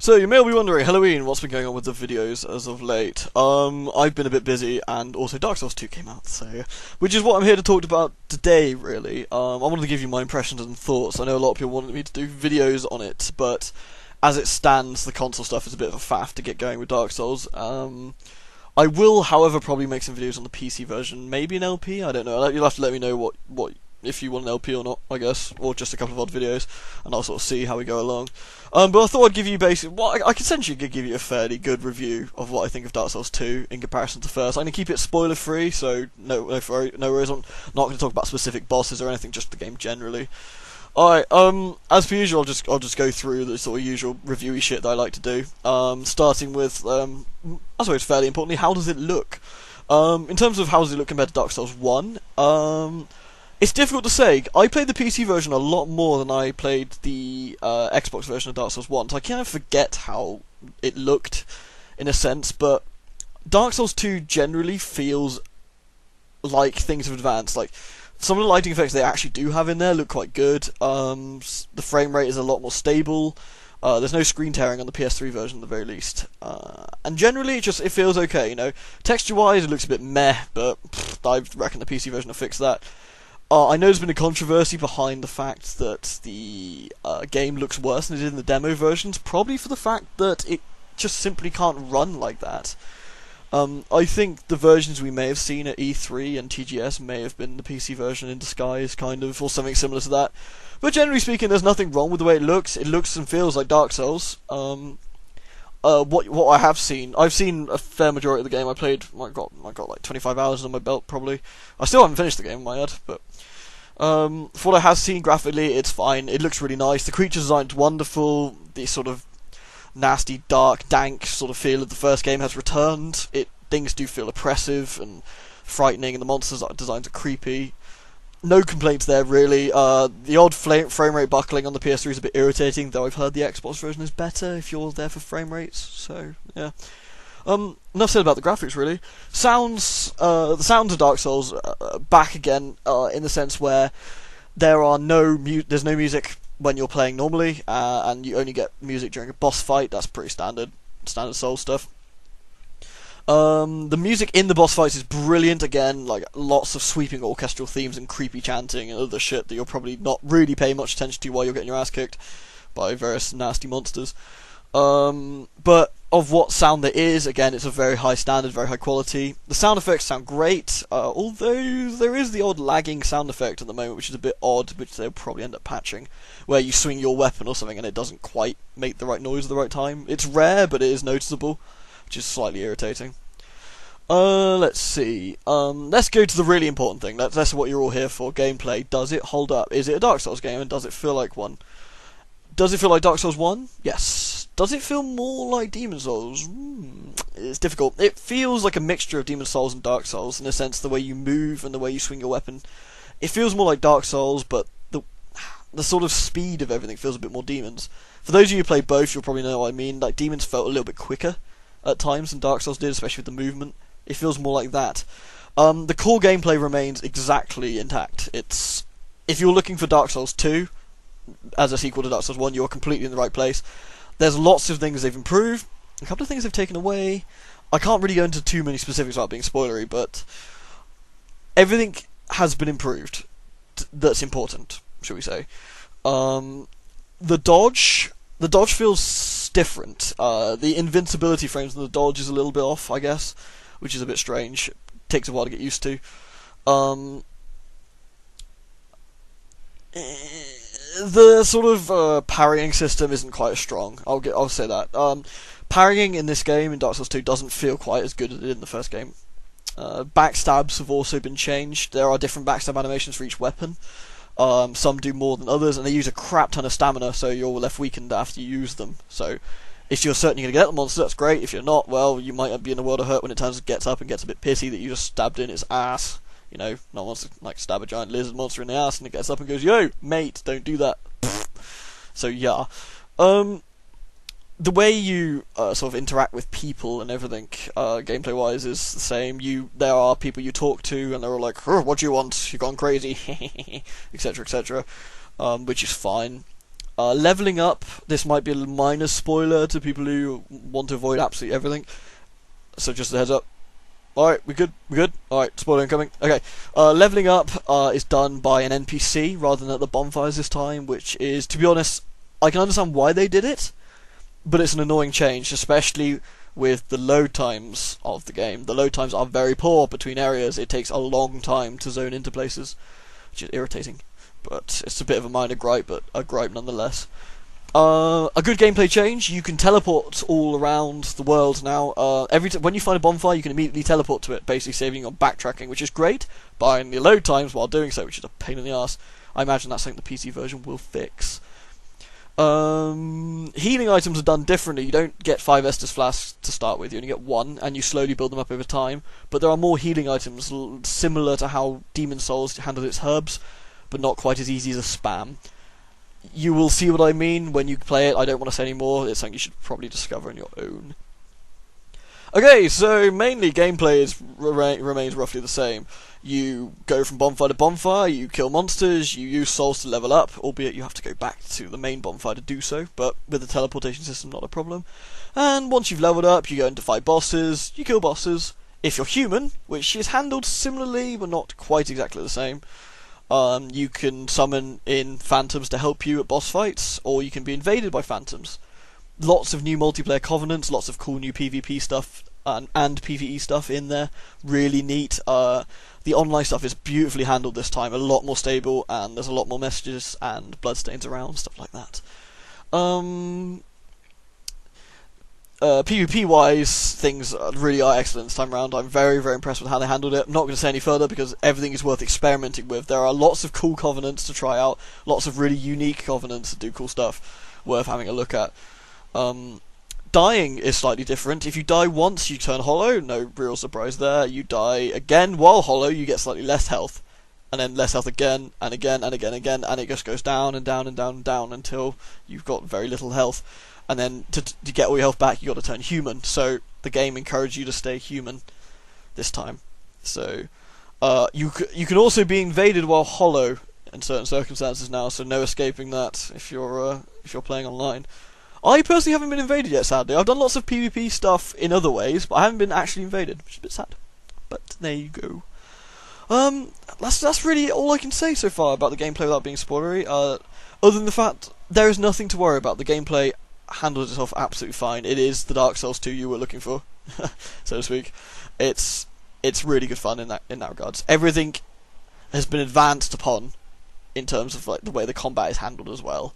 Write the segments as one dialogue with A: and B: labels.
A: So you may be wondering, Halloween, what's been going on with the videos as of late? I've been a bit busy, and also Dark Souls 2 came out, so which is what I'm here to talk about today, really. I wanted to give you my impressions and thoughts. I know a lot of people wanted me to do videos on it, but as it stands, the console stuff is a bit of a faff to get going with Dark Souls. I will, however, probably make some videos on the PC version, maybe an LP. I don't know. You'll have to let me know what if you want an LP or not, I guess, or just a couple of odd videos, and I'll sort of see how we go along. But I thought I'd give you I could essentially give you a fairly good review of what I think of Dark Souls 2 in comparison to first. I'm going to keep it spoiler free, so no worries. I'm not going to talk about specific bosses or anything, just the game generally. Alright, as per usual, I'll just go through the sort of usual reviewy shit that I like to do. Starting with, I suppose fairly importantly, how does it look? In terms of how does it look compared to Dark Souls 1, it's difficult to say. I played the PC version a lot more than I played the Xbox version of Dark Souls 1, so I kind of forget how it looked, in a sense, but Dark Souls 2 generally feels like things have advanced. Like, some of the lighting effects they actually do have in there look quite good. The frame rate is a lot more stable. There's no screen tearing on the PS3 version at the very least. And generally, it feels okay, you know. Texture-wise, it looks a bit meh, but I reckon the PC version will fix that. I know there's been a controversy behind the fact that the game looks worse than it did in the demo versions, probably for the fact that it just simply can't run like that. I think the versions we may have seen at E3 and TGS may have been the PC version in disguise, kind of, or something similar to that. But generally speaking, there's nothing wrong with the way it looks. It looks and feels like Dark Souls. What I have seen, I've seen a fair majority of the game. I got like 25 hours on my belt, probably. I still haven't finished the game, I might add, but for what I have seen graphically, it's fine. It looks really nice. The creature design's wonderful. The sort of nasty, dark, dank sort of feel of the first game has returned. Things do feel oppressive and frightening, and the monsters designs are creepy. No complaints there, really. The odd frame rate buckling on the PS3 is a bit irritating, though I've heard the Xbox version is better if you're there for frame rates, so, yeah. Enough said about the graphics, really. The sounds of Dark Souls back again, in the sense where there's no music when you're playing normally, and you only get music during a boss fight. That's pretty standard Souls stuff. The music in the boss fights is brilliant again, like lots of sweeping orchestral themes and creepy chanting and other shit that you'll probably not really pay much attention to while you're getting your ass kicked by various nasty monsters. But of what sound there is, again, it's a very high standard, very high quality. The sound effects sound great, although there is the odd lagging sound effect at the moment, which is a bit odd, which they'll probably end up patching, where you swing your weapon or something and it doesn't quite make the right noise at the right time. It's rare, but it is noticeable, which is slightly irritating. Let's see. Let's go to the really important thing. That's what you're all here for. Gameplay. Does it hold up? Is it a Dark Souls game, and does it feel like one? Does it feel like Dark Souls 1? Yes. Does it feel more like Demon Souls? It's difficult. It feels like a mixture of Demon Souls and Dark Souls, in a sense, the way you move and the way you swing your weapon. It feels more like Dark Souls, but the sort of speed of everything feels a bit more Demons. For those of you who play both, you'll probably know what I mean. Like, Demons felt a little bit quicker at times than Dark Souls did, especially with the movement. It feels more like that. The core gameplay remains exactly intact. If you're looking for Dark Souls 2 as a sequel to Dark Souls 1, you're completely in the right place. There's lots of things they've improved, a couple of things they've taken away. I can't really go into too many specifics without being spoilery, but everything has been improved. That's important, shall we say. The dodge feels different. The invincibility frames and the dodge is a little bit off, I guess, which is a bit strange. It takes a while to get used to. The sort of parrying system isn't quite as strong. I'll say that. Parrying in this game, in Dark Souls 2, doesn't feel quite as good as it did in the first game. Backstabs have also been changed. There are different backstab animations for each weapon. Some do more than others, and they use a crap ton of stamina, so you're left weakened after you use them. So, if you're certain you're going to get the monster, that's great. If you're not, well, you might be in a world of hurt when it gets up and gets a bit pissy that you just stabbed in its ass. You know, no one wants to like stab a giant lizard monster in the ass, and it gets up and goes, "Yo, mate, don't do that." So yeah, the way you sort of interact with people and everything, gameplay-wise, is the same. There are people you talk to, and they're all like, "What do you want? You've gone crazy," etc., etc., which is fine. Leveling up, this might be a minor spoiler to people who want to avoid absolutely everything, so just a heads up. Alright, we good? We good? Alright, spoiler incoming. Okay, leveling up is done by an NPC rather than at the bonfires this time, which is, to be honest, I can understand why they did it, but it's an annoying change, especially with the load times of the game. The load times are very poor between areas. It takes a long time to zone into places, which is irritating. But it's a bit of a minor gripe, but a gripe nonetheless. A good gameplay change, you can teleport all around the world now. When you find a bonfire, you can immediately teleport to it, basically saving on backtracking, which is great, buying the load times while doing so, which is a pain in the ass. I imagine that's something the PC version will fix. Healing items are done differently. You don't get 5 Estus flasks to start with, you only get 1, and you slowly build them up over time. But there are more healing items, similar to how Demon Souls handled its herbs, but not quite as easy as a spam. You will see what I mean when you play it. I don't want to say any more. It's something you should probably discover on your own. Okay, so mainly gameplay remains roughly the same. You go from bonfire to bonfire, you kill monsters, you use souls to level up, albeit you have to go back to the main bonfire to do so, but with the teleportation system, not a problem. And once you've leveled up, you go into fight bosses, you kill bosses. If you're human, which is handled similarly, but not quite exactly the same, you can summon in phantoms to help you at boss fights, or you can be invaded by phantoms. Lots of new multiplayer covenants, lots of cool new PvP stuff and PvE stuff in there. Really neat. The online stuff is beautifully handled this time, a lot more stable, and there's a lot more messages and bloodstains around, stuff like that. PvP-wise, things really are excellent this time around. I'm very, very impressed with how they handled it. I'm not going to say any further because everything is worth experimenting with. There are lots of cool covenants to try out, lots of really unique covenants that do cool stuff, worth having a look at. Dying is slightly different. If you die once, you turn hollow, no real surprise there. You die again while hollow, you get slightly less health. And then less health again, and again, and again, and again, and it just goes down and down and down and down until you've got very little health. And then to get all your health back, you've got to turn human. So the game encourages you to stay human this time. So you can also be invaded while hollow in certain circumstances now, so no escaping that if you're playing online. I personally haven't been invaded yet, sadly. I've done lots of PvP stuff in other ways, but I haven't been actually invaded, which is a bit sad. But there you go. That's really all I can say so far about the gameplay without being spoilery. Other than the fact there is nothing to worry about. The gameplay handles itself absolutely fine. It is the Dark Souls 2 you were looking for, so to speak. It's really good fun in that regards. Everything has been advanced upon in terms of like the way the combat is handled as well.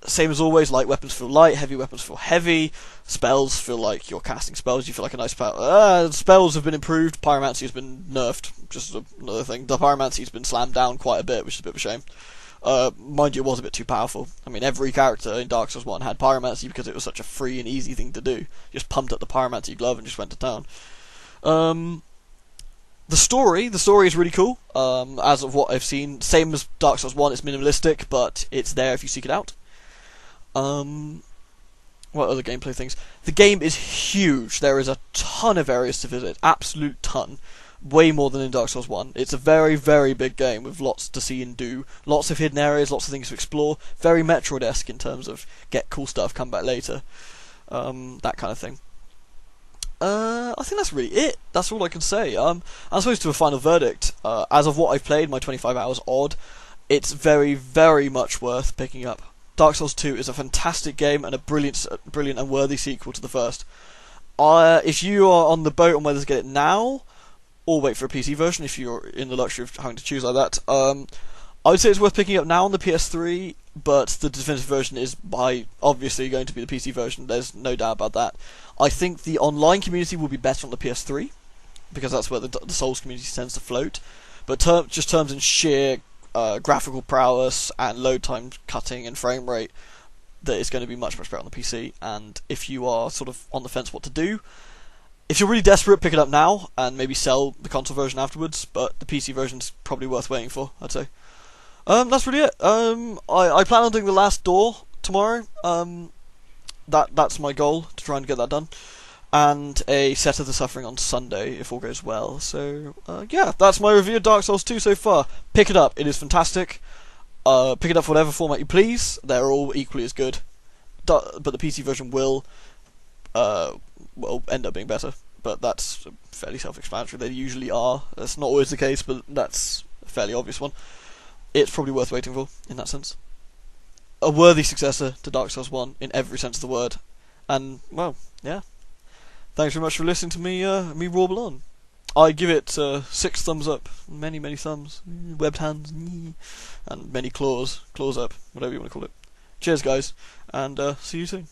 A: Same as always, light weapons feel light, heavy weapons feel heavy, spells feel like you're casting spells, you feel like a nice spell. Spells have been improved, pyromancy has been nerfed, just another thing. The pyromancy has been slammed down quite a bit, which is a bit of a shame. Mind you, it was a bit too powerful. I mean, every character in Dark Souls 1 had pyromancy because it was such a free and easy thing to do. You just pumped up the pyromancy glove and just went to town. The story is really cool, as of what I've seen. Same as Dark Souls 1, it's minimalistic, but it's there if you seek it out. What other gameplay things? The game is huge. There is a ton of areas to visit, absolute ton. Way more than in Dark Souls 1. It's a very, very big game with lots to see and do. Lots of hidden areas, lots of things to explore. Very Metroid-esque in terms of get cool stuff, come back later. That kind of thing. I think that's really it. That's all I can say. I'm supposed to do a final verdict. As of what I've played, my 25 hours odd, it's very, very much worth picking up. Dark Souls 2 is a fantastic game and a brilliant and worthy sequel to the first. If you are on the boat on whether to get it now, or wait for a PC version if you're in the luxury of having to choose like that, I would say it's worth picking up now on the PS3, but the definitive version is obviously going to be the PC version, there's no doubt about that. I think the online community will be better on the PS3, because that's where the Souls community tends to float, but just terms in sheer graphical prowess and load time cutting and frame rate, that is going to be much, much better on the PC, and if you are sort of on the fence what to do, if you're really desperate, pick it up now and maybe sell the console version afterwards, but the PC version's probably worth waiting for, I'd say. That's really it. I plan on doing the last door tomorrow. That's my goal, to try and get that done. And a Set of the Suffering on Sunday, if all goes well. So, yeah, that's my review of Dark Souls 2 so far. Pick it up, it is fantastic. Pick it up for whatever format you please. They're all equally as good, but the PC version will end up being better. But that's fairly self-explanatory. They usually are. That's not always the case, but that's a fairly obvious one. It's probably worth waiting for in that sense. A worthy successor to Dark Souls 1 in every sense of the word. And, well, yeah. Thanks very much for listening to me warble on. I give it 6 thumbs up, many, many thumbs, webbed hands, and many claws up, whatever you want to call it. Cheers, guys, and see you soon.